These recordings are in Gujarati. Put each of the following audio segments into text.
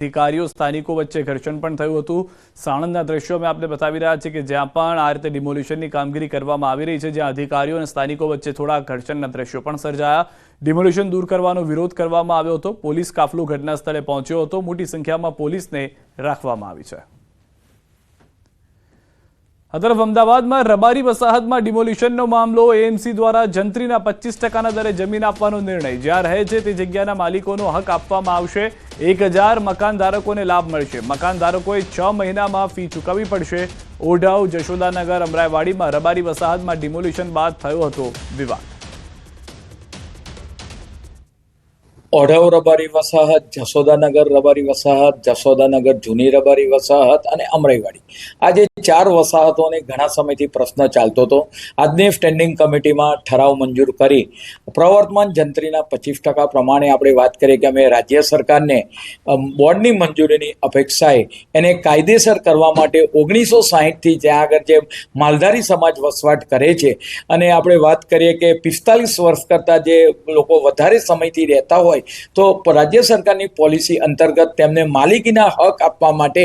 અધિકારીઓ સ્થાનિકો વચ્ચે ઘર્ષણ પણ થયું હતું। સાણંદના દ્રશ્યો અમે આપને બતાવી રહ્યા છીએ કે જ્યાં પણ આ રીતે ડિમોલિશનની કામગીરી કરવામાં આવી રહી છે, જ્યાં અધિકારીઓ અને સ્થાનિકો વચ્ચે થોડા ઘર્ષણના દ્રશ્યો પણ સર્જાયા। ડિમોલિશન દૂર કરવાનો વિરોધ કરવામાં આવ્યો હતો। પોલીસ કાફલો ઘટના સ્થળે પહોંચ્યો હતો। મોટી સંખ્યામાં પોલીસને રાખવામાં આવી છે। આ તરફ અમદાવાદમાં રબારી વસાહતમાં ડિમોલિશનનો મામલો। એએમસી દ્વારા જંત્રીના 25% દરે જમીન આપવાનો નિર્ણય। જ્યાં રહે છે તે જગ્યાના માલિકોનો હક આપવામાં આવશે। 1000 મકાનધારકોને લાભ મળશે। મકાનધારકોએ 6 મહિનામાં ફી ચૂકવવી પડશે। ઓઢવ, જશોદાનગર, અમરાઈવાડીમાં રબારી વસાહતમાં ડિમોલિશન બાદ થયો હતો વિવાદ। ઓઢવ રબારી વસાહત, જશોદાનગર રબારી વસાહત, જશોદાનગર જૂની રબારી વસાહત અને અમરાઈવાડી, આ જે 4 વસાહતોને ઘણા સમયથી પ્રશ્ન ચાલતો હતો। આજની સ્ટેન્ડિંગ કમિટીમાં ઠરાવ મંજૂર કરી પ્રવર્તમાન જંત્રીના 25% પ્રમાણે આપણે વાત કરીએ કે અમે રાજ્ય સરકારને બોર્ડની મંજૂરીની અપેક્ષાએ એને કાયદેસર કરવા માટે 1960થી જ્યાં આગળ જે માલધારી સમાજ વસવાટ કરે છે અને આપણે વાત કરીએ કે 45 વર્ષ કરતાં જે લોકો વધારે સમયથી રહેતા હોય તો રાજ્ય સરકારની પોલિસી અંતર્ગત તેમને માલિકીના હક આપવા માટે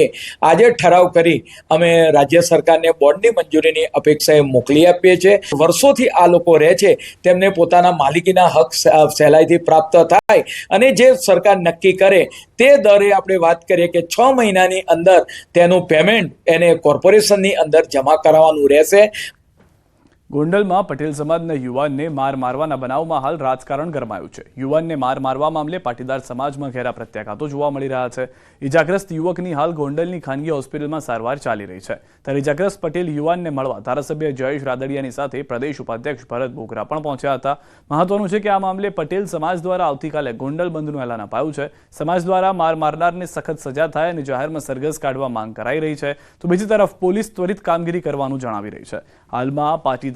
આજે ઠરાવ કરી અમે રાજ્ય સરકારને બોર્ડની મંજૂરીની અપેક્ષાએ મોકલી આપીએ છીએ। વર્ષોથી આ લોકો રહે છે, તેમને પોતાના માલિકીના હક સહેલાઈથી પ્રાપ્ત થાય અને જે સરકાર નક્કી કરે તે દરે આપણે વાત કરીએ કે 6 મહિનાની અંદર તેનું પેમેન્ટ એને કોર્પોરેશનની અંદર જમા કરાવવાનું રહેશે। ગોંડલમાં પટેલ સમાજના યુવાનને માર મારવાના બનાવમાં હાલ રાજકારણ ગરમાયું છે। યુવાનને માર મારવા મામલે પાટીદાર સમાજમાં ઘેરા પ્રત્યાઘાતો જોવા મળી રહ્યા છે। ઇજાગ્રસ્ત યુવકની હાલ ગોંડલની ખાનગી હોસ્પિટલમાં સારવાર ચાલી રહી છે। ત્યારે ઇજાગ્રસ્ત પટેલ યુવાનને મળવા ધારાસભ્ય જયેશ રાદડિયાની સાથે પ્રદેશ ઉપાધ્યક્ષ ભરત બોગરા પણ પહોંચ્યા હતા। મહત્વનું છે કે આ મામલે પટેલ સમાજ દ્વારા આવતીકાલે ગોંડલ બંધનું એલાન અપાયું છે। સમાજ દ્વારા માર મારનારને સખત સજા થાય અને જાહેરમાં સરઘસ કાઢવા માંગ કરાઈ રહી છે, તો બીજી તરફ પોલીસ ત્વરિત કામગીરી કરવાનું જણાવી રહી છે। હાલમાં પાટીદાર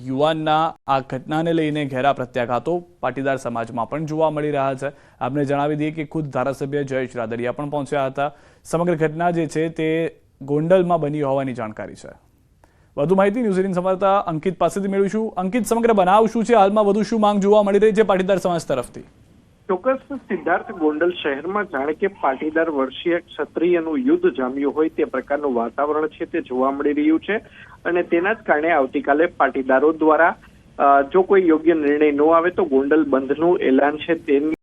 યુવાનના આ ઘટનાને લઈને ઘેરા પ્રત્યાઘાતો પાટીદાર સમાજમાં પણ જોવા મળી રહ્યા છે। આપને જણાવી દઈએ કે ખુદ ધારાસભ્ય જયેશ રાદડિયા પણ પહોંચ્યા હતા। સમગ્ર ઘટના જે છે તે ગોંડલમાં બની હોવાની જાણકારી છે। વધુ માહિતી ન્યૂઝ 18 સંવાદદાતા અંકિત પાસેથી મેળવીશું। અંકિત, સમગ્ર બનાવ શું છે? હાલમાં વધુ શું માંગ જોવા મળી રહી છે પાટીદાર સમાજ તરફથી? ચોક્કસ સિદ્ધાર્થ, ગોંડલ શહેરમાં જાણે કે પાટીદાર વર્ષીય ક્ષત્રિયનું યુદ્ધ જામ્યું હોય તે પ્રકારનું વાતાવરણ છે તે જોવા મળી રહ્યું છે અને તેના જ કારણે આવતીકાલે પાટીદારો દ્વારા જો કોઈ યોગ્ય નિર્ણય ન આવે તો ગોંડલ બંધનું એલાન છે તેની